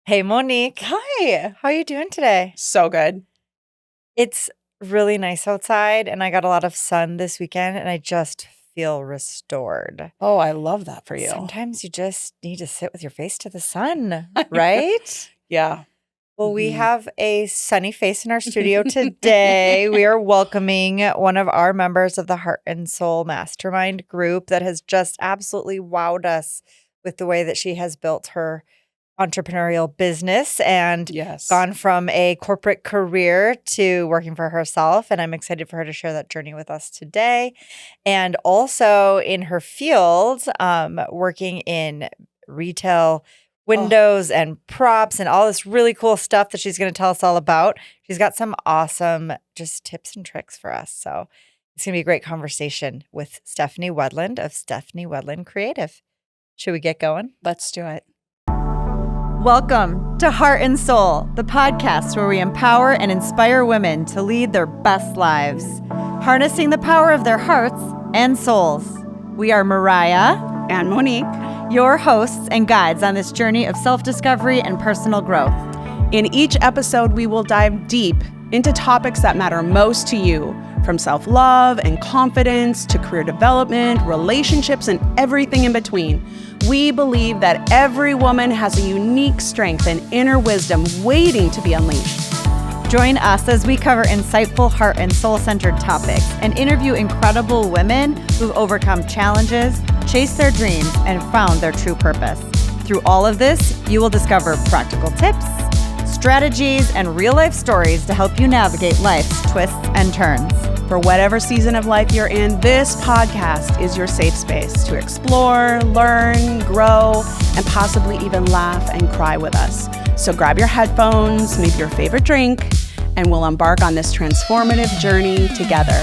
Hey, Monique. Hi. How are you doing today? So good. It's really nice outside, and I got a lot of sun this weekend, and I just feel restored. Oh, I love that for you. Sometimes you just need to sit with your face to the sun, I know. right? Yeah. Well, we Mhm. have a sunny face in our studio today. We are welcoming one of our members of the Heart and Soul Mastermind group that has just absolutely wowed us with the way that she has built her entrepreneurial business and Yes. gone from a corporate career to working for herself. And I'm excited for her to share that journey with us today. And also in her field, working in retail Oh, windows and props and all this really cool stuff that she's going to tell us all about. She's got some awesome just tips and tricks for us. So it's going to be a great conversation with Stephanie Wedlund of Stephanie Wedlund Creative. Should we get going? let's do it. Welcome to Heart and Soul, the podcast where we empower and inspire women to lead their best lives, harnessing the power of their hearts and souls. We are Mariah And Monique. your hosts and guides on this journey of self-discovery and personal growth. In each episode, we will dive deep into topics that matter most to you, from self-love and confidence to career development, relationships, and everything in between. We believe that every woman has a unique strength and inner wisdom waiting to be unleashed. Join us as we cover insightful heart and soul-centered topics and interview incredible women who've overcome challenges, chased their dreams, and found their true purpose. Through all of this, you will discover practical tips, strategies, and real-life stories to help you navigate life's twists and turns. For whatever season of life you're in, this podcast is your safe space to explore, learn, grow, and possibly even laugh and cry with us. So grab your headphones, maybe your favorite drink, and we'll embark on this transformative journey together.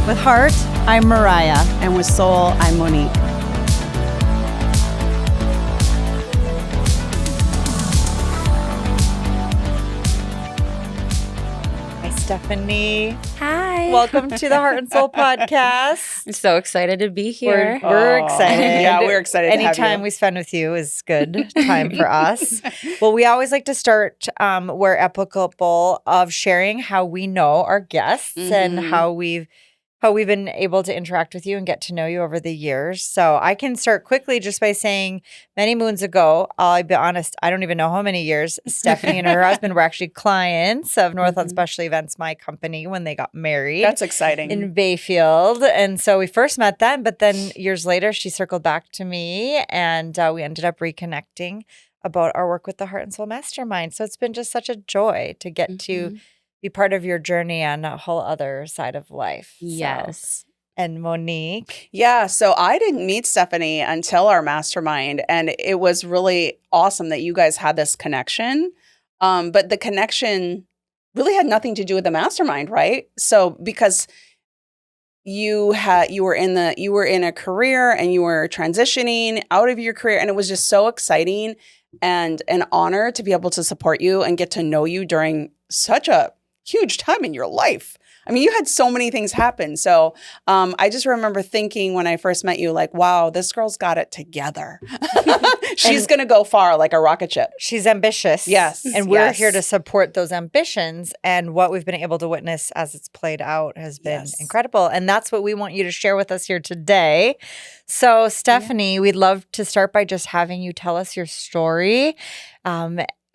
With heart, I'm Mariah. And with soul, I'm Monique. Hi, Stephanie. Hi. Welcome to the Heart and Soul podcast. I'm so excited to be here. We're Oh, excited. yeah, we're excited to have Anytime you. we spend with you is good time for us. Well, we always like to start where applicable of sharing how we know our guests and Mhm. how we've been able to interact with you and get to know you over the years. So I can start quickly just by saying many moons ago, I'll be honest, I don't even know how many years, Stephanie and her husband were actually clients of Northland Mhm. Special Events, my company, when they got married That's exciting. in Bayfield. And so we first met then, but then years later, she circled back to me and we ended up reconnecting about our work with the Heart and Soul Mastermind. So it's been just such a joy to get to Mhm. be part of your journey on a whole other side of life. So- Yes. and Monique. Yeah, so I didn't meet Stephanie until our mastermind, and it was really awesome that you guys had this connection. But the connection really had nothing to do with the mastermind, right? So because you were in a career and you were transitioning out of your career, and it was just so exciting and an honor to be able to support you and get to know you during such a huge time in your life. I mean, you had so many things happen. So I just remember thinking when I first met you, like, wow, this girl's got it together. She's going to go far like a rocket ship. She's ambitious. Yes, And we're yes. here to support those ambitions. And what we've been able to witness as it's played out has been Yes. incredible. And that's what we want you to share with us here today. So, Stephanie, we'd love to start by just having you tell us your story.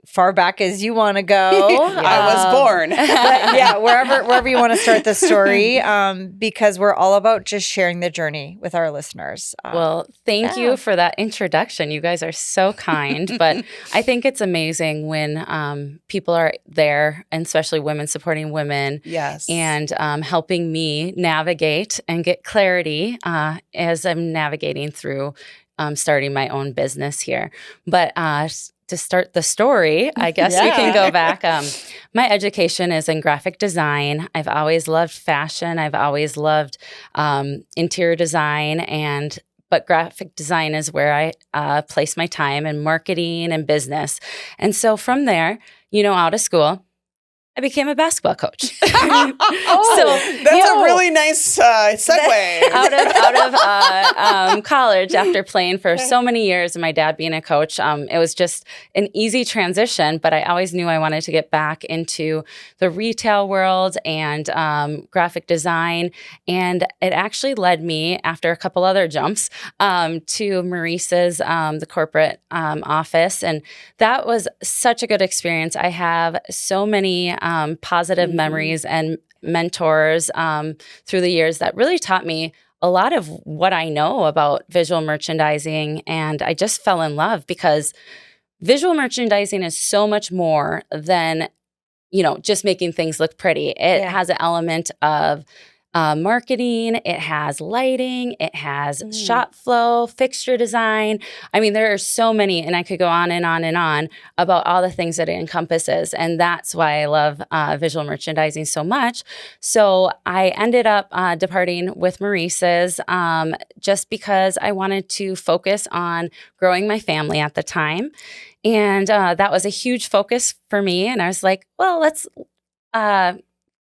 Far back as you want to go. I was born. Yeah, wherever you want to start the story, because we're all about just sharing the journey with our listeners. Well, thank yeah. you for that introduction. You guys are so kind. But I think it's amazing when people are there, and especially women supporting women, Yes. and helping me navigate and get clarity as I'm navigating through starting my own business here. But to start the story, I guess we Yeah. can go back. My education is in graphic design. I've always loved fashion. I've always loved interior design, but graphic design is where I place my time in marketing and business. And so from there, out of school, I became a basketball coach. That's a really nice segue. out of college, after playing for so many years and my dad being a coach, it was just an easy transition. But I always knew I wanted to get back into the retail world and graphic design. And it actually led me, after a couple other jumps, to Maurice's, the corporate office. And that was such a good experience. I have so many positive memories and mentors through the years that really taught me a lot of what I know about visual merchandising. And I just fell in love because visual merchandising is so much more than, just making things look pretty. It has an element of marketing, it has lighting, it has shop flow, fixture design. I mean, there are so many, and I could go on and on and on about all the things that it encompasses. And that's why I love visual merchandising so much. So I ended up departing with Maurice's just because I wanted to focus on growing my family at the time. And that was a huge focus for me. And I was like, well, let's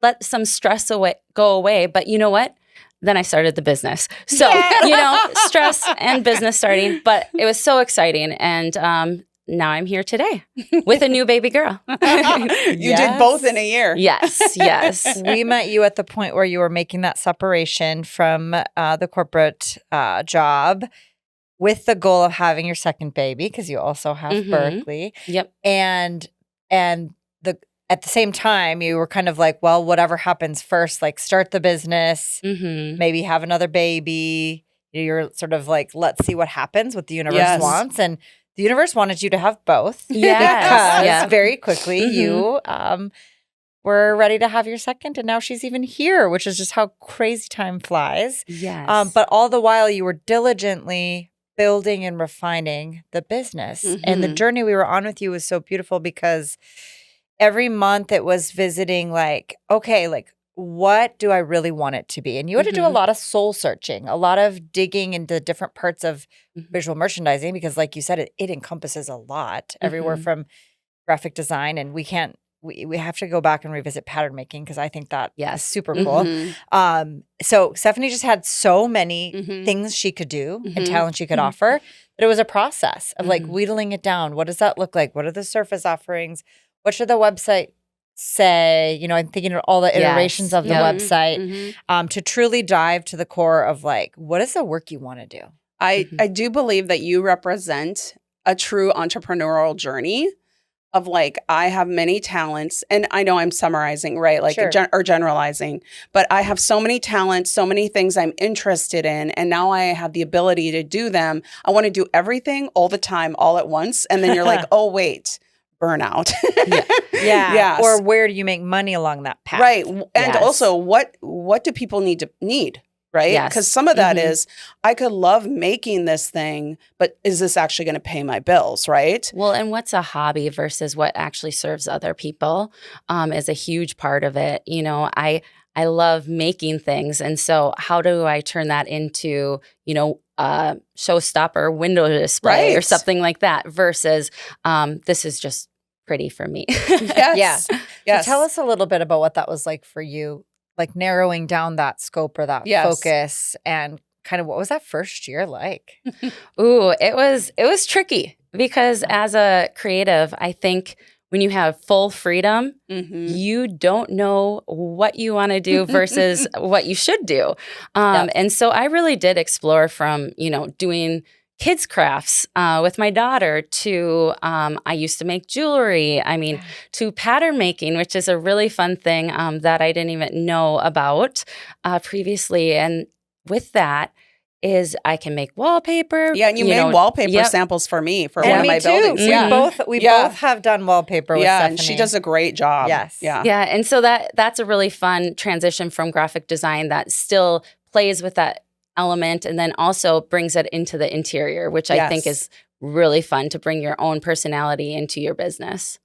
let some stress go away. But you know what? Then I started the business. So, stress and business starting. But it was so exciting. And now I'm here today with a new baby girl. You did both in a year. Yes. We met you at the point where you were making that separation from the corporate job with the goal of having your second baby, because you also have Berkeley. Yep. And at the same time, you were kind of like, well, whatever happens first, like start the business, maybe have another baby. You're sort of like, let's see what happens, what the universe wants. And the universe wanted you to have both. Because very quickly you were ready to have your second. And now she's even here, which is just how crazy time flies. Yes. But all the while you were diligently building and refining the business. And the journey we were on with you was so beautiful because every month it was visiting like, okay, like what do I really want it to be? And you had to do a lot of soul searching, a lot of digging into different parts of visual merchandising because like you said, it encompasses a lot, everywhere from graphic design. And we have to go back and revisit pattern making because I think that is super cool. So Stephanie just had so many things she could do and talent she could offer that it was a process of like whittling it down. What does that look like? What are the surface offerings? What should the website say? I'm thinking of all the iterations of the website to truly dive to the core of like, what is the work you want to do? I do believe that you represent a true entrepreneurial journey of like, I have many talents, and I know I'm summarizing, right? Like, or generalizing, but I have so many talents, so many things I'm interested in, and now I have the ability to do them. I want to do everything all the time, all at once. And then you're like, oh, wait. Burnout. Yes. Or where do you make money along that path? Right. And also what do people need? Right. Because some of that is, I could love making this thing, but is this actually going to pay my bills? Right. Well, and what's a hobby versus what actually serves other people is a huge part of it. I love making things. And so how do I turn that into, showstopper window display or something like that versus this is just pretty for me. Yes. So tell us a little bit about what that was like for you, like narrowing down that scope or that focus, and kind of what was that first year like? Ooh, it was tricky because as a creative, I think when you have full freedom, you don't know what you want to do versus what you should do. And so I really did explore from, doing kids crafts with my daughter to I used to make jewelry. To pattern making, which is a really fun thing that I didn't even know about previously. And with that is I can make wallpaper. Yeah, and you made wallpaper samples for me for one of my buildings. We both have done wallpaper with Stephanie. And she does a great job. Yeah, and so that's a really fun transition from graphic design that still plays with that element and then also brings it into the interior, which I think is really fun to bring your own personality into your business.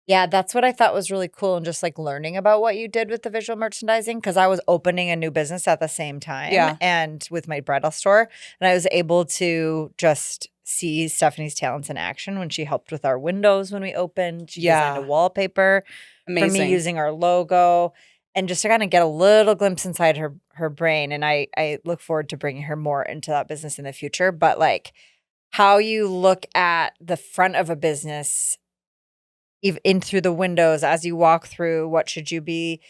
Yeah, that's what I thought was really cool, and just like learning about what you did with the visual merchandising, because I was opening a new business at the same time Yeah. and with my bridal store. And I was able to just see Stephanie's talents in action when she helped with our windows when we opened. She designed a Yeah. wallpaper for me Amazing. using our logo, and just to kind of get a little glimpse inside her brain. And I look forward to bringing her more into that business in the future. But like how you look at the front of a business in through the windows as you walk through, what should you be,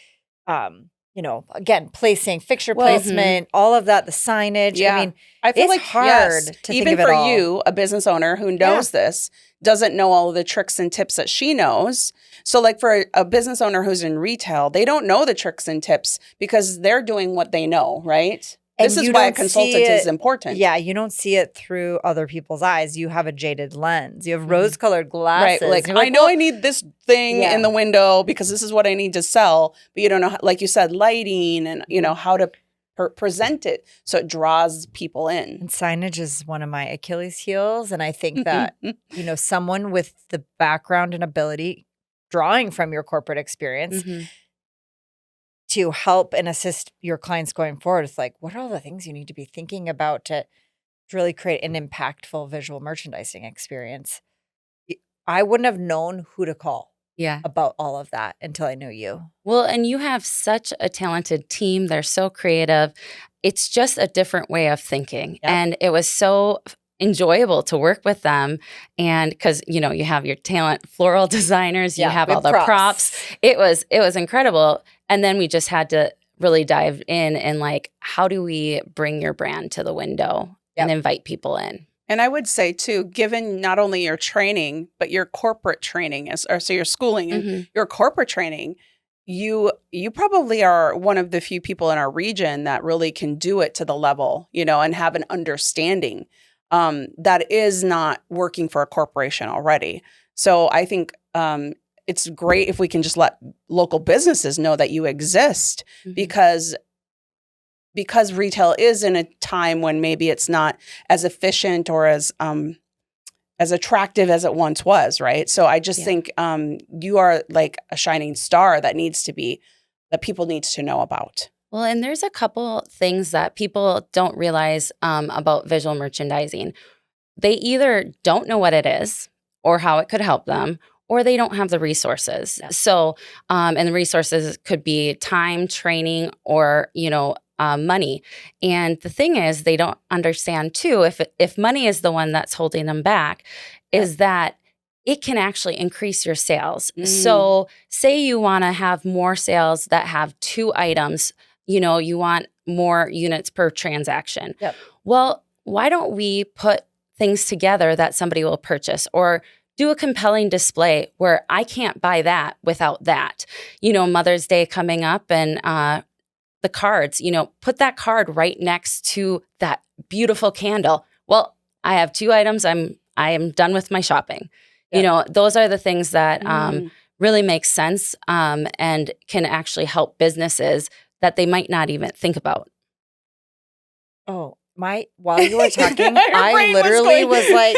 again, placing, fixture Well, placement, all of that, the signage. Yeah. I mean, I feel it's like hard yes, to think even of it for all. you, a business owner who knows this, doesn't know all of the tricks and tips that she knows. So like for a business owner who's in retail, they don't know the tricks and tips because they're doing what they know, right? And This is you why a don't consultant see is it- important. Yeah, you don't see it through other people's eyes. You have a jaded lens. You have Mhm. rose-colored glasses. Right. Like, and you're I know well, I need this thing Yeah. in the window because this is what I need to sell. But you don't know, like you said, lighting and, how to present it so it draws people in. and signage is one of my Achilles heels. And I think that, someone with the background and ability drawing from your corporate experience Mhm. to help and assist your clients going forward. It's like, what are all the things you need to be thinking about to really create an impactful visual merchandising experience? I wouldn't have known who to call Yeah. about all of that until I knew you. Well, and you have such a talented team. They're so creative. It's just a different way of thinking. Yep. And it was so enjoyable to work with them. And because, you have your talent floral designers, you have we all the props. It was incredible. And then we just had to really dive in and like, how do we bring your brand to the window and invite people in? And I would say too, given not only your training, but your corporate training, so your schooling and your corporate training, you probably are one of the few people in our region that really can do it to the level, and have an understanding that is not working for a corporation already. So I think it's great if we can just let local businesses know that you exist because retail is in a time when maybe it's not as efficient or as attractive as it once was, right? So I just think you are like a shining star that people need to know about. Well, and there's a couple things that people don't realize about visual merchandising. They either don't know what it is or how it could help them, or they don't have the resources. Yeah. So, and the resources could be time, training, or, money. And the thing is, they don't understand too, if money is the one that's holding them back, is that it can actually increase your sales. So say you want to have more sales that have 2 items, you want more units per transaction. Yep. Well, why don't we put things together that somebody will purchase, or do a compelling display where I can't buy that without that? Mother's Day coming up and the cards, put that card right next to that beautiful candle. Well, I have 2 items. I am done with my shopping. Those are the things that really make sense and can actually help businesses that they might not even think about. Oh, while you were talking, Your I brain literally was going- like,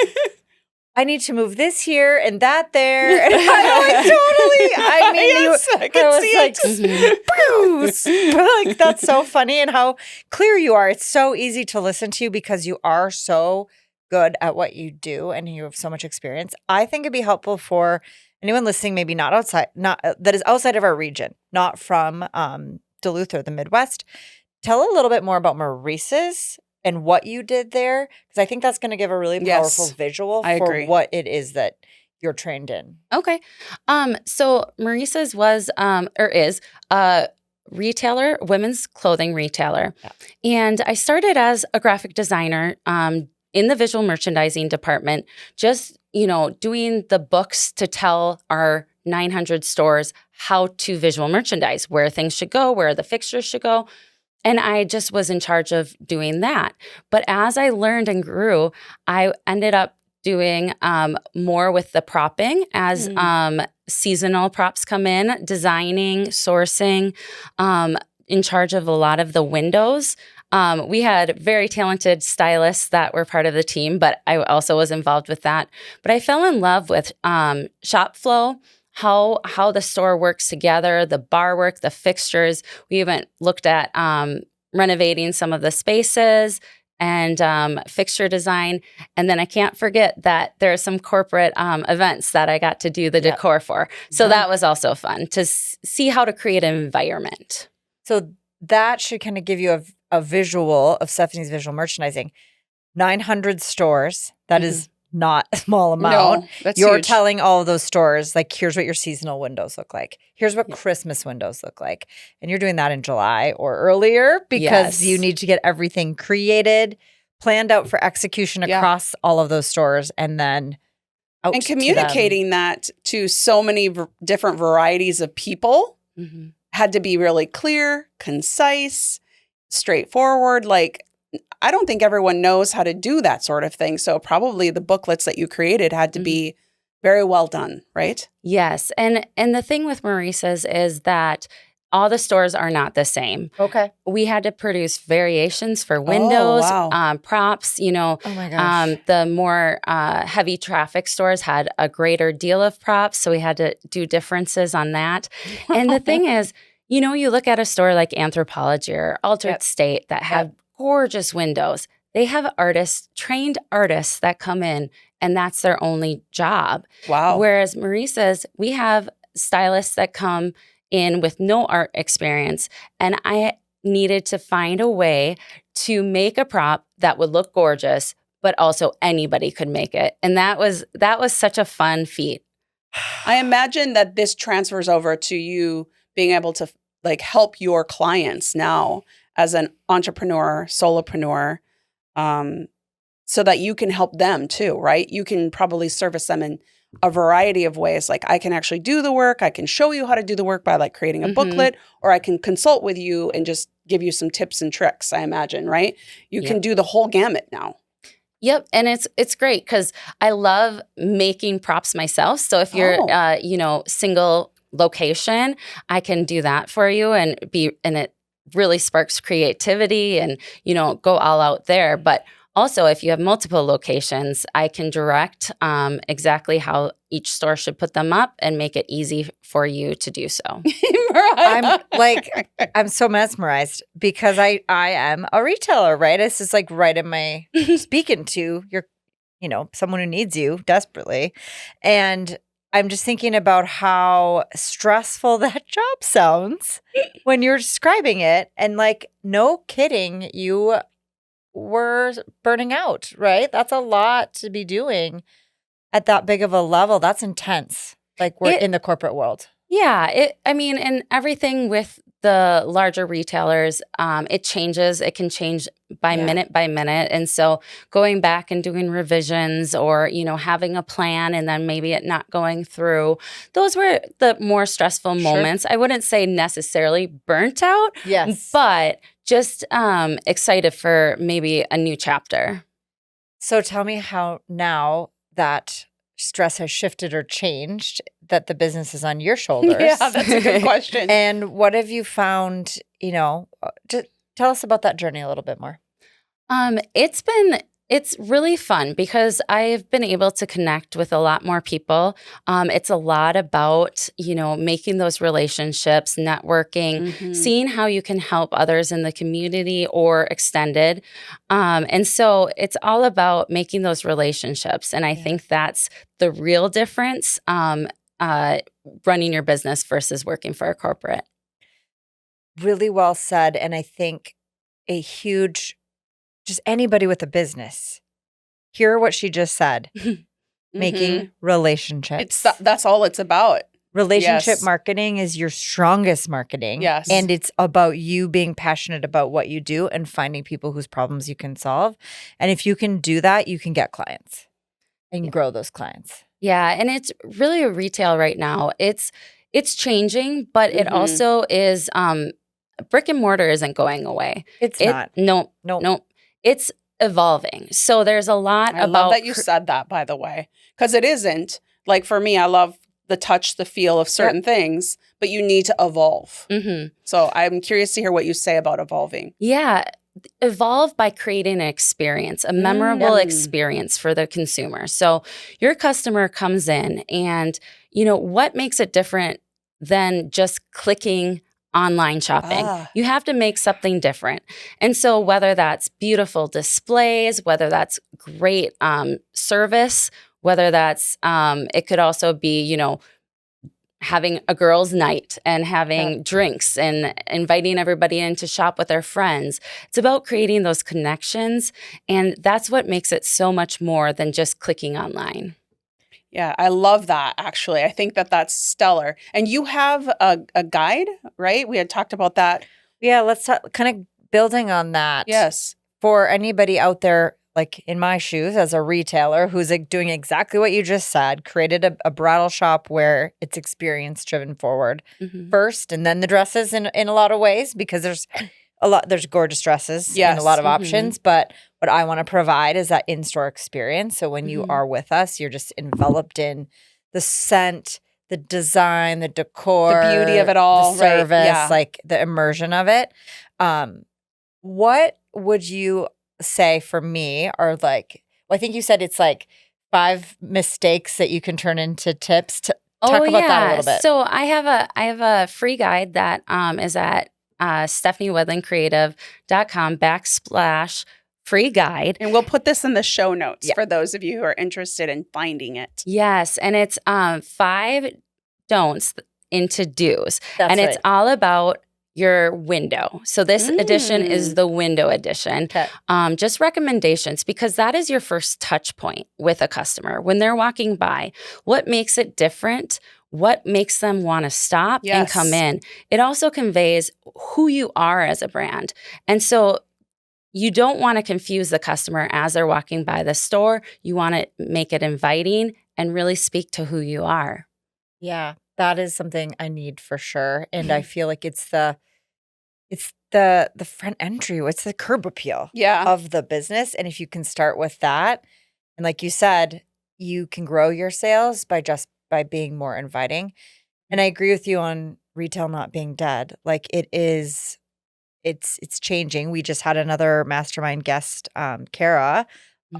I need to move this here and that there. And I mean, Yes, I can was see like, it. Bruce. Like, that's so funny, and how clear you are. It's so easy to listen to because you are so good at what you do and you have so much experience. I think it'd be helpful for anyone listening, maybe not that is outside of our region, not from Duluth or the Midwest. Tell a little bit more about Maurice's and what you did there, because I think that's going to give a really powerful visual I for agree. what it is that you're trained in. Okay. So Maurice's was or is a retailer, women's clothing retailer. Yeah. And I started as a graphic designer in the visual merchandising department, just, doing the books to tell our 900 stores how to visual merchandise, where things should go, where the fixtures should go. And I just was in charge of doing that. But as I learned and grew, I ended up doing more with the propping as seasonal props come in, designing, sourcing, in charge of a lot of the windows. We had very talented stylists that were part of the team, but I also was involved with that. But I fell in love with shop flow, how the store works together, the bar work, the fixtures. We even looked at renovating some of the spaces and fixture design. And then I can't forget that there are some corporate events that I got to do the decor for. So that was also fun to see how to create an environment. So that should kind of give you a visual of Stephanie's visual merchandising. 900 stores. That is not a small amount. No, that's You're huge. telling all of those stores, like, here's what your seasonal windows look like. Here's what Christmas windows look like. And you're doing that in July or earlier because you need to get everything created, planned out for execution across all of those stores, and then out And to them. communicating that to so many different varieties of people had to be really clear, concise, straightforward. Like, I don't think everyone knows how to do that sort of thing. So probably the booklets that you created had to be very well done, right? Yes. And the thing with Maurice's is that all the stores are not the same. Okay. We had to produce variations for windows, props, you know. Oh my gosh. The more heavy traffic stores had a greater deal of props. So we had to do differences on that. And the thing is, you know, you look at a store like Anthropology or Altered State that have gorgeous windows. They have trained artists that come in, and that's their only job. Wow. Whereas Maurice's, we have stylists that come in with no art experience, and I needed to find a way to make a prop that would look gorgeous, but also anybody could make it. And that was such a fun feat. I imagine that this transfers over to you being able to like help your clients now as an entrepreneur, solopreneur, so that you can help them too, right? You can probably service them in a variety of ways. Like, I can actually do the work. I can show you how to do the work by like creating a booklet, or I can consult with you and just give you some tips and tricks, I imagine, right? You can do the whole gamut now. Yep. And it's great because I love making props myself. So if you're, single location, I can do that for you and it really sparks creativity and, go all out there. But also, if you have multiple locations, I can direct exactly how each store should put them up and make it easy for you to do so. I'm so mesmerized because I am a retailer, right? It's just like right in my speaking to your, someone who needs you desperately. And I'm just thinking about how stressful that job sounds when you're describing it. And like, no kidding, you were burning out, right? That's a lot to be doing at that big of a level. That's intense. Like, we're in the corporate world. Yeah. And everything with the larger retailers, it changes. It can change by minute. And so going back and doing revisions or, having a plan and then maybe it not going through, those were the more stressful moments. I wouldn't say necessarily burnt out, but just excited for maybe a new chapter. So tell me how now that stress has shifted or changed, that the business is on your shoulders. Yeah, that's a good question. And what have you found, to tell us about that journey a little bit more. It's really fun because I've been able to connect with a lot more people. It's a lot about, making those relationships, networking, seeing how you can help others in the community or extended. And so it's all about making those relationships. And I think that's the real difference, running your business versus working for a corporate. Really well said. And I think just anybody with a business, hear what she just said, making relationships. That's all it's about. Relationship marketing is your strongest marketing. Yes. And it's about you being passionate about what you do and finding people whose problems you can solve. And if you can do that, you can get clients and grow those clients. Yeah. And it's really a retail right now. It's changing, but it also is, brick and mortar isn't going away. It's not. Nope. It's evolving. So there's a lot I love that you said that, by the way, because it isn't. Like, for me, I love the touch, the feel of certain things, but you need to evolve. So I'm curious to hear what you say about evolving. Yeah. evolve by creating an experience, a memorable experience for the consumer. So your customer comes in and, what makes it different than just clicking online shopping? You have to make something different. And so whether that's beautiful displays, whether that's great service, whether that's, it could also be, having a girls' night and having drinks and inviting everybody in to shop with their friends. It's about creating those connections. And that's what makes it so much more than just clicking online. Yeah, I love that, actually. I think that that's stellar. And you have a guide, right? We had talked about that. Yeah, let's talk, kind of building on that. Yes. For anybody out there, like in my shoes as a retailer who's like doing exactly what you just said, created a bridal shop where it's experience driven forward first, and then the dresses in a lot of ways, because there's gorgeous dresses and a lot of options. But what I want to provide is that in-store experience. So when you are with us, you're just enveloped in the scent, the design, the decor, the beauty of it all, the service, right? like the immersion of it. What would you say for me are like, well, I think you said it's like 5 mistakes that you can turn into tips. To talk about that a little bit. So I have a free guide that is at stephaniewedlandcreative.com/free guide. And we'll put this in the show notes for those of you who are interested in finding it. Yes. And it's 5 don'ts into do's. That's it's all about your window. So this edition is the window edition. Okay. Just recommendations, because that is your first touch point with a customer. When they're walking by, what makes it different? What makes them want to stop and come in? It also conveys who you are as a brand. And so you don't want to confuse the customer as they're walking by the store. You want to make it inviting and really speak to who you are. Yeah, that is something I need for sure. And I feel like it's the front entry. It's the curb appeal of the business. And if you can start with that, and like you said, you can grow your sales by being more inviting. And I agree with you on retail not being dead. Like it's changing. We just had another mastermind guest, Kara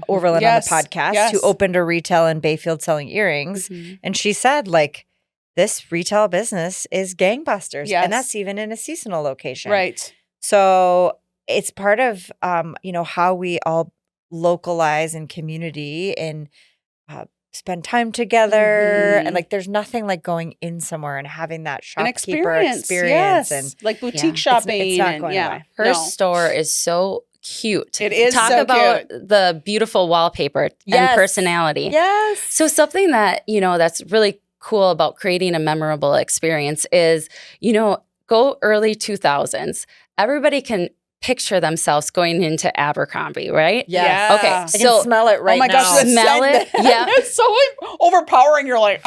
Overland on the podcast, who opened a retail in Bayfield selling earrings. And she said, like, this retail business is gangbusters. And that's even in a seasonal location. Right. So it's part of, how we all localize in community and spend time together. And like, there's nothing like going in somewhere and having that shopkeeper experience. And like boutique shopping. It's not going away. Her store is so cute. It is Talk so about cute. The beautiful wallpaper and personality. Yes. So something that, that's really cool about creating a memorable experience is, go early 2000s. Everybody can picture themselves going into Abercrombie, right? Yeah. Okay. I So can smell it right now. Oh my gosh, Smell it. Yeah. It's so overpowering. You're like,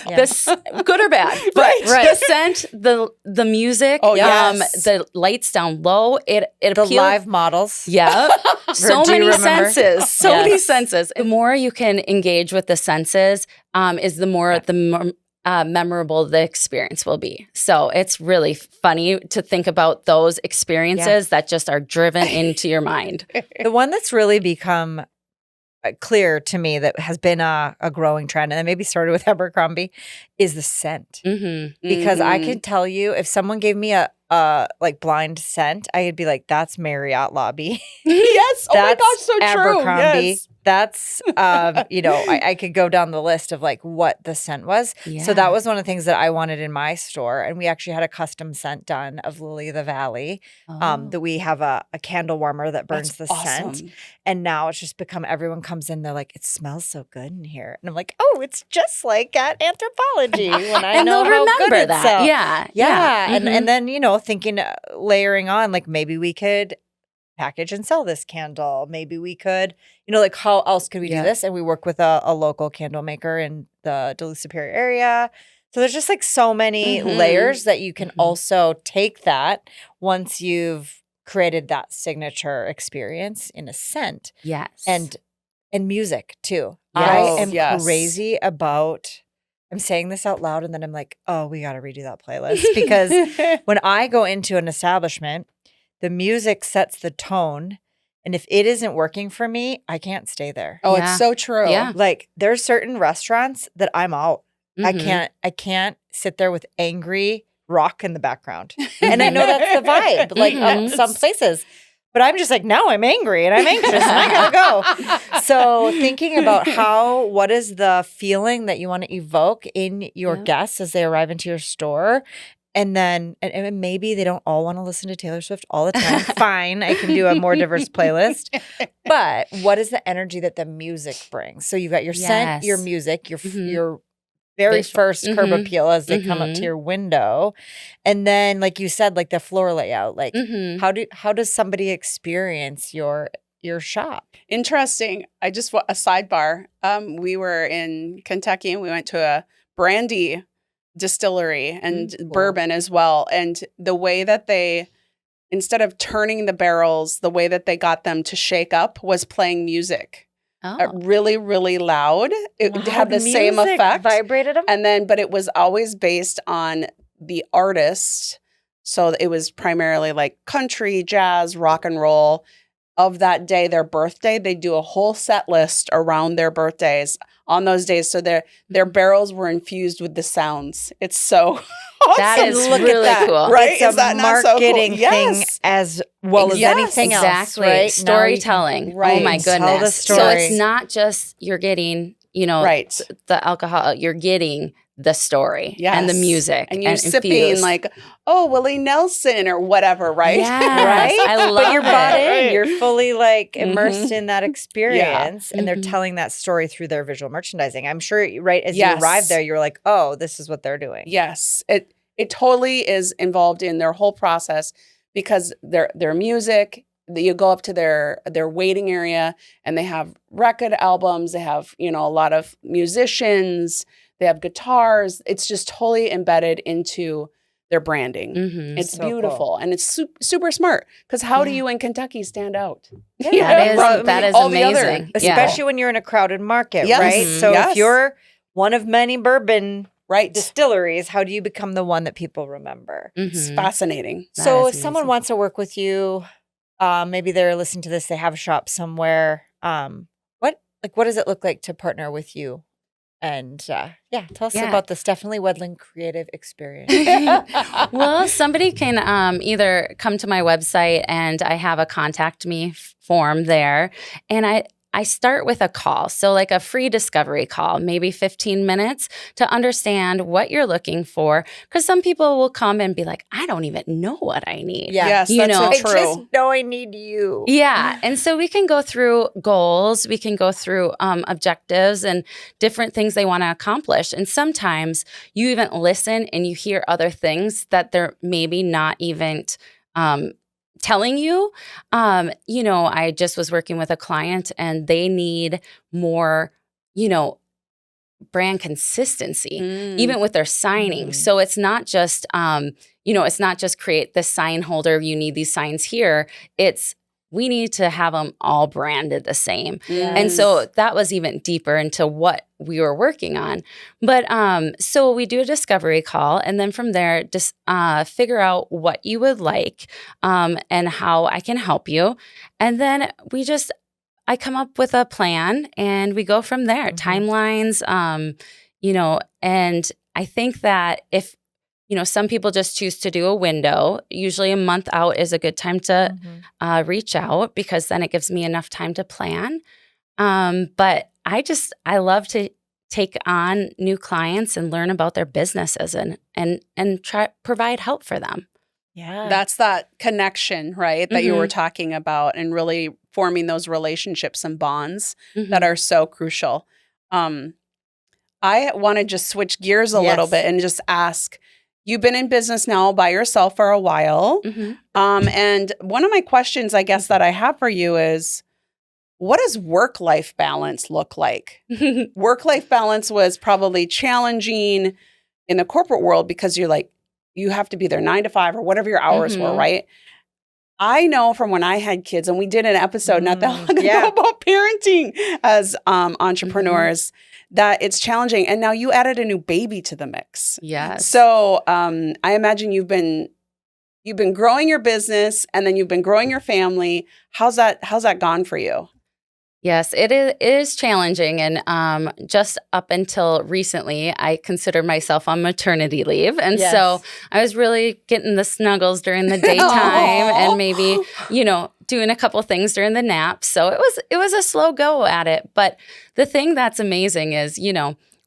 This good or bad, Right. The scent, the music, the lights down low. It the appeals. live models. Yeah. So Do you many remember? senses. So many senses. The more you can engage with the senses, is the more memorable the experience will be. So it's really funny to think about those experiences that just are driven into your mind. The one that's really become clear to me that has been a growing trend, and it maybe started with Abercrombie, is the scent. Because I can tell you, if someone gave me a like blind scent, I'd be like, that's Marriott lobby. Yes. Oh my gosh, so true. Abercrombie. Yes. That's, I could go down the list of like what the scent was. Yeah. So that was one of the things that I wanted in my store. And we actually had a custom scent done of Lily of the Valley. That we have a candle warmer that burns That's the awesome. scent. And now it's just become, everyone comes in, they're like, it smells so good in here. And I'm like, oh, it's just like at Anthropology when I And know they'll how good remember it that. sells. Yeah. And then, thinking, layering on, like maybe we could package and sell this candle. Maybe we could, like how else could we do this? And we work with a local candle maker in the Duluth Superior area. So there's just like so many layers that you can also take that once you've created that signature experience in a scent. Yes. And music too. Yes. I am crazy about, I'm saying this out loud and then I'm like, oh, we got to redo that playlist. Because when I go into an establishment, the music sets the tone. And if it isn't working for me, I can't stay there. Oh, Yeah. it's so true. Yeah. Like there's certain restaurants that I'm out. Mhm. I can't sit there with angry rock in the background. And I know that's the vibe, like Mhm. some places. But I'm just like, now I'm angry and I'm anxious and I gotta go. So thinking about what is the feeling that you want to evoke in your Yeah. guests as they arrive into your store? And then and maybe they don't all want to listen to Taylor Swift all the time. Fine, I can do a more diverse playlist. But what is the energy that the music brings? So you've got your scent, your Yes. music, your Mhm. your very Visual. first curb Mhm. appeal as they come up to Mhm. your window. And then like you said, like the floor layout. Like Mhm. how does somebody experience your shop? Interesting. I just a sidebar. We were in Kentucky and we went to a brandy distillery and Cool. bourbon as well. And the way that they, instead of turning the barrels, the way that they got them to shake up was playing music. Oh. Really, really loud. It had the same music effect. vibrated them. And then, but it was always based on the artist. So it was primarily like country, jazz, rock and roll of that day, their birthday. They do a whole set list around their birthdays on those days. So their barrels were infused with the sounds. It's so awesome. That is Look at really that. cool. Right? It's Is a that not so cool? marketing thing Yes. as well as Yes. anything else. Exactly. Right? Now you can- Storytelling. Right. Oh my Tell the goodness. So story. it's not just you're getting, Right. the alcohol, you're getting the story and the Yes. music And you're sipping infused. like, oh, Willie Nelson or whatever, right? Yes, Right? I love But you're bought it. in. Right. You're fully like immersed Mhm. in that experience. And they're Mhm. telling that story through their visual merchandising. I'm sure, right, as you Yes. arrived there, you're like, oh, this is what they're doing. Yes. It totally is involved in their whole process because their music, you go up to their waiting area and they have record albums, they have, a lot of musicians, they have guitars. It's just totally embedded into their branding. Mhm. It's So cool. beautiful and it's super smart because how do Yeah. you in Kentucky stand out? That is all the other- amazing. Especially when you're in a crowded market, Yes. right? Mhm. So Yes. if you're one of many bourbon Right. distilleries, how do you become the one that people remember? Yeah. It's Mhm. fascinating. That So is if someone amazing. wants to work with you, maybe they're listening to this, they have a shop somewhere. What does it look like to partner with you? And tell us Yeah. about the Stephanie Wedlund creative experience. Well, somebody can either come to my website and I have a contact me form there. And I start with a call. So like a free discovery call, maybe 15 minutes to understand what you're looking for. Because some people will come and be like, I don't even know what I need. Yeah. Yes, You that's know, so I just true. know I need you. Yeah. And so we can go through goals, we can go through objectives and different things they want to accomplish. And sometimes you even listen and you hear other things that they're maybe not even telling you. I just was working with a client and they need more, brand consistency, even with their signing. Mm. So it's not just, it's not just create this sign holder. You need these signs here. It's we need to have them all branded the same. And so that was even deeper into what we were working on. But so we do a discovery call, and then from there, just figure out what you would like and how I can help you. And then I come up with a plan and we go from there. Timelines, and I think that if, some people just choose to do a window, usually a month out is a good time to reach out because then it gives me enough time to plan. But I love to take on new clients and learn about their businesses and try provide help for them. Yeah. That's that connection, right? That you were talking about and really forming those relationships and bonds that are so crucial. I want to just switch gears a little bit and just ask, you've been in business now by yourself for a while. And one of my questions, I guess, that I have for you is, what does work-life balance look like? Work-life balance was probably challenging in the corporate world because you have to be there 9 to 5 or whatever your hours were, right? I know from when I had kids, and we did an episode not that long ago about parenting as entrepreneurs, that it's challenging. And now you added a new baby to the mix. Yes. So I imagine you've been you've been growing your business and then you've been growing your family. How's that gone for you? Yes, it is challenging. And just up until recently, I consider myself on maternity leave. And so I was really getting the snuggles during the daytime and maybe, doing a couple things during the nap. So it was a slow go at it. But the thing that's amazing is,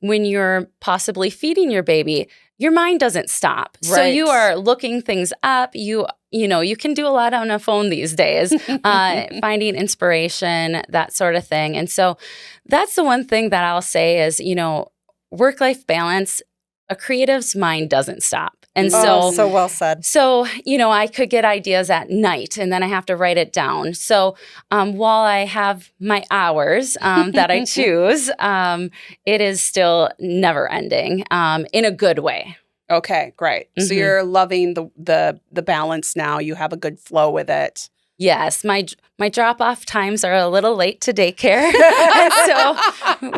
when you're possibly feeding your baby, your mind doesn't stop. Right. So you are looking things up. You can do a lot on a phone these days, finding inspiration, that sort of thing. And so that's the one thing that I'll say is, work-life balance, a creative's mind doesn't stop. And so well said. So, I could get ideas at night and then I have to write it down. So while I have my hours that I choose, it is still never ending in a good way. Okay, great. So you're loving the balance now. You have a good flow with it. Yes, my drop-off times are a little late to daycare, and so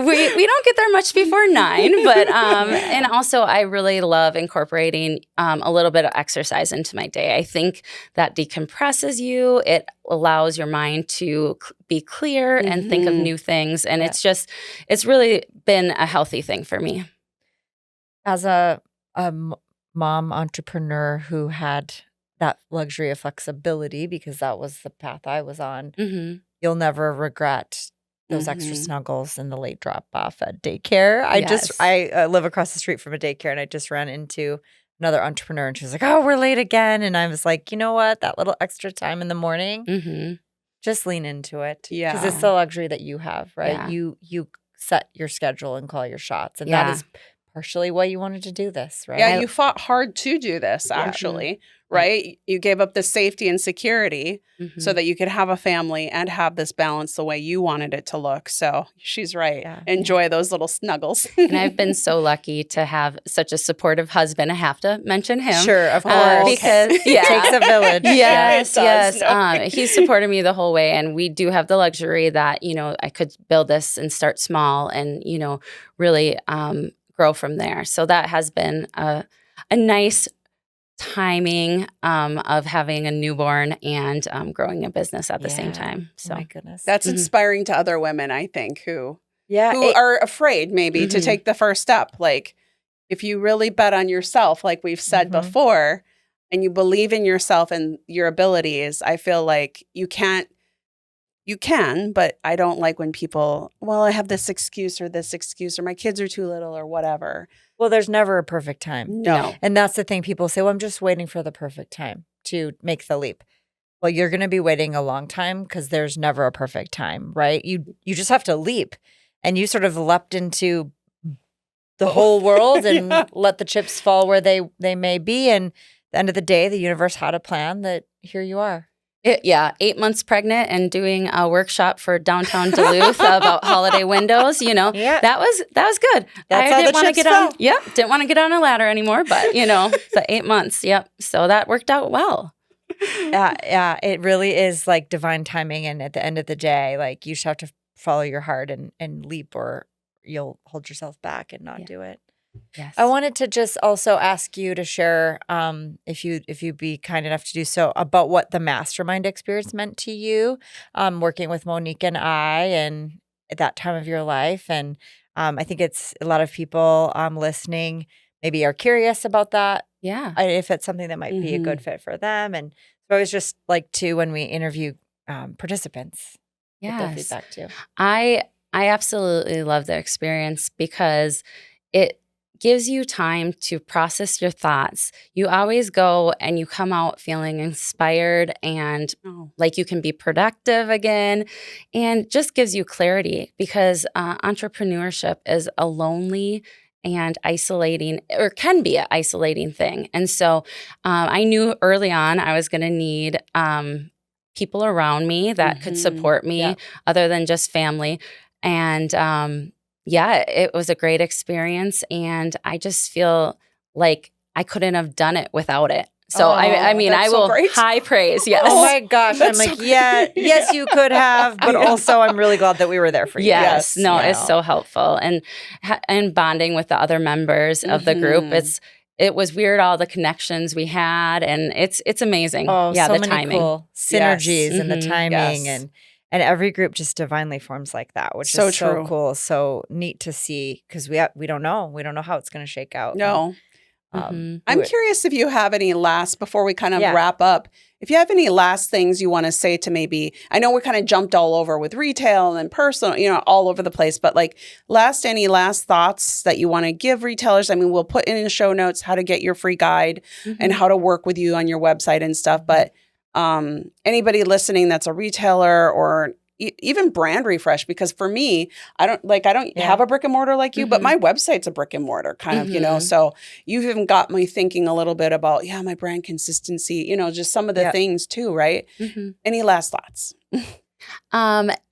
we don't get there much before 9. But and also I really love incorporating a little bit of exercise into my day. I think that decompresses you. It allows your mind to be clear and think of new things, and it's really been a healthy thing for me. As a mom entrepreneur who had that luxury of flexibility, because that was the path I was on, you'll never regret those extra snuggles and the late drop off at daycare. I live across the street from a daycare, and I just ran into another entrepreneur, and she was like, "Oh, we're late again." And I was like, you know what? That little extra time in the morning, just lean into it. Yeah. Because it's the luxury that you have, right? Yeah. You set your schedule and call your shots. And that is partially why you wanted to do this, right? Yeah, you fought hard to do this, actually, right? You gave up the safety and security so that you could have a family and have this balance the way you wanted it to look. So she's right. Yeah. Enjoy those little snuggles. And I've been so lucky to have such a supportive husband. I have to mention him. Sure, of course. Because it takes a village. Yes. He supported me the whole way. And we do have the luxury that, I could build this and start small and, really grow from there. So that has been a nice timing of having a newborn and growing a business at the same time. So, my goodness, that's inspiring to other women, I think, who are afraid maybe to take the first step. Like, if you really bet on yourself, like we've said before, and you believe in yourself and your abilities, I feel like you can, but I don't like when people, I have this excuse or my kids are too little or whatever. Well, there's never a perfect time. No. And that's the thing. People say, I'm just waiting for the perfect time to make the leap. Well, you're going to be waiting a long time because there's never a perfect time, right? You just have to leap. And you sort of leapt into the whole world and let the chips fall where they may be. And at the end of the day, the universe had a plan that here you are. 8 months pregnant and doing a workshop for downtown Duluth about holiday windows. That was good. That's how the chips fell. Didn't want to get on a ladder anymore, but the 8 months. Yep. So that worked out well. Yeah. It really is like divine timing. And at the end of the day, like you just have to follow your heart and leap, or you'll hold yourself back and not do it. Yes. I wanted to just also ask you to share, if you'd be kind enough to do so, about what the mastermind experience meant to you, working with Monique and I, and at that time of your life. And I think it's a lot of people listening maybe are curious about that. Yeah, if it's something that might be a good fit for them. And so I was just like to, when we interview participants, get their feedback too. I absolutely love the experience because it gives you time to process your thoughts. You always go and you come out feeling inspired and like you can be productive again, and just gives you clarity, because entrepreneurship is a lonely and isolating, or can be an isolating thing. And so I knew early on I was going to need people around me that could support me other than just family. And it was a great experience, and I just feel like I couldn't have done it without it. So I mean, I will high praise. Yes. Oh my gosh. I'm like, yes, you could have, but also I'm really glad that we were there for you. Yes. No, it's so helpful. And bonding with the other members of the group, it was weird, all the connections we had, and it's amazing. Oh, yeah, so the many timing. cool synergies and the Mhm. timing Yes. and every group just divinely forms like that, which So is so true. cool, so neat to see because we don't know how it's going to shake out. No. Mhm. I'm curious if you have any last, before we kind of Yeah. wrap up, if you have any last things you want to say to maybe, I know we kind of jumped all over with retail and personal, all over the place, but like any last thoughts that you want to give retailers? I mean, we'll put in the show notes how to get your free guide and how to work with you on your website and stuff. But anybody listening that's a retailer or even brand refresh, because for me, I don't have a brick and mortar like you, but my website's a brick and mortar kind of, so you've even got me thinking a little bit about, my brand consistency, just some of the things too, right? Any last thoughts?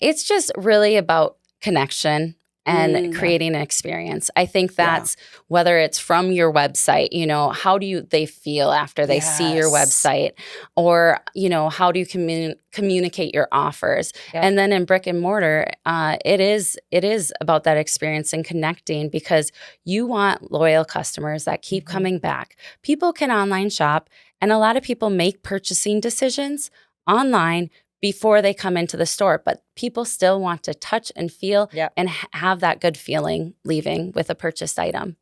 It's just really about connection and creating an experience. I think that's whether it's from your website, how do they feel after they see your website, or, how do you communicate your offers? And then in brick and mortar, it is about that experience and connecting, because you want loyal customers that keep coming back. People can online shop, and a lot of people make purchasing decisions online before they come into the store, but people still want to touch and feel and have that good feeling leaving with a purchased item.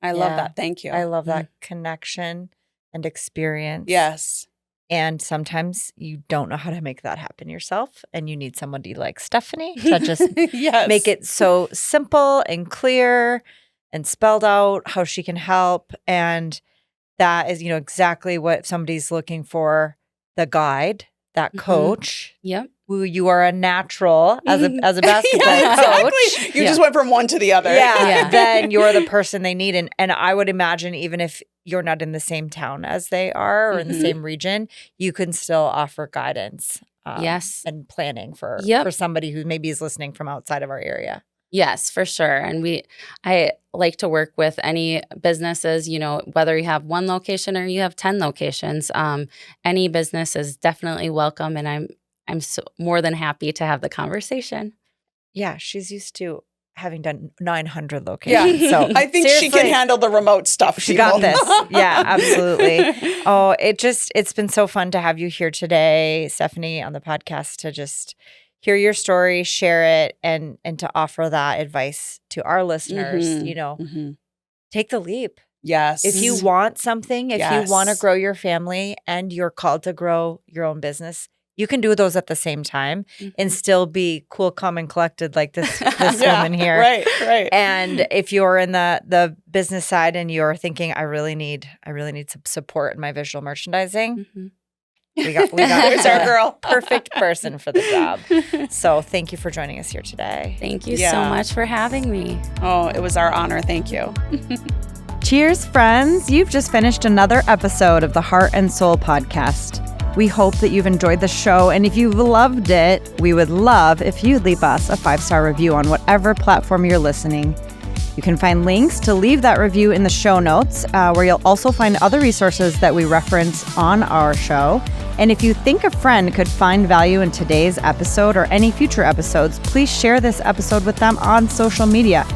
I love that. Thank you. I love that connection and experience. Yes. And sometimes you don't know how to make that happen yourself, and you need somebody like Stephanie to just make it so simple and clear and spelled out how she can help. And that is, exactly what somebody's looking for, the guide, that coach. Yep. Who you are a natural as a basketball coach. You just went from one to the other. Then you're the person they need. And I would imagine even if you're not in the same town as they are or in the same region, you can still offer guidance. And planning for somebody who maybe is listening from outside of our area. Yes, for sure. And I like to work with any businesses, whether you have one location or you have 10 locations. Any business is definitely welcome, and I'm so more than happy to have the conversation. Yeah, she's used to having done 900 locations. Yeah. So I think she can handle the remote stuff. She got this. Yeah, absolutely. Oh, it's been so fun to have you here today, Stephanie, on the podcast, to just hear your story, share it, and to offer that advice to our listeners. Take the leap. Yes. If you want something, if you want to grow your family and you're called to grow your own business, you can do those at the same time and still be cool, calm, and collected like this woman here. Right. And if you're in the business side and you're thinking, I really need some support in my visual merchandising, we got there's our girl. Perfect person for the job. So thank you for joining us here today. Thank you so much for having me. Oh, it was our honor. Thank you. Cheers, friends. You've just finished another episode of the Heart and Soul podcast. We hope that you've enjoyed the show, and if you've loved it, we would love if you'd leave us a 5-star review on whatever platform you're listening. You can find links to leave that review in the show notes, where you'll also find other resources that we reference on our show. And if you think a friend could find value in today's episode or any future episodes, please share this episode with them on social media.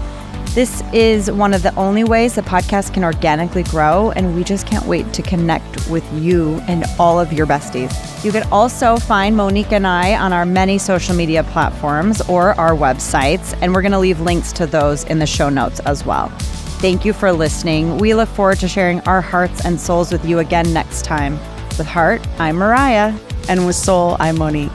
This is one of the only ways the podcast can organically grow, and we just can't wait to connect with you and all of your besties. You can also find Monique and I on our many social media platforms or our websites, and we're going to leave links to those in the show notes as well. Thank you for listening. We look forward to sharing our hearts and souls with you again next time. With Heart, I'm Mariah. And with Soul, I'm Monique.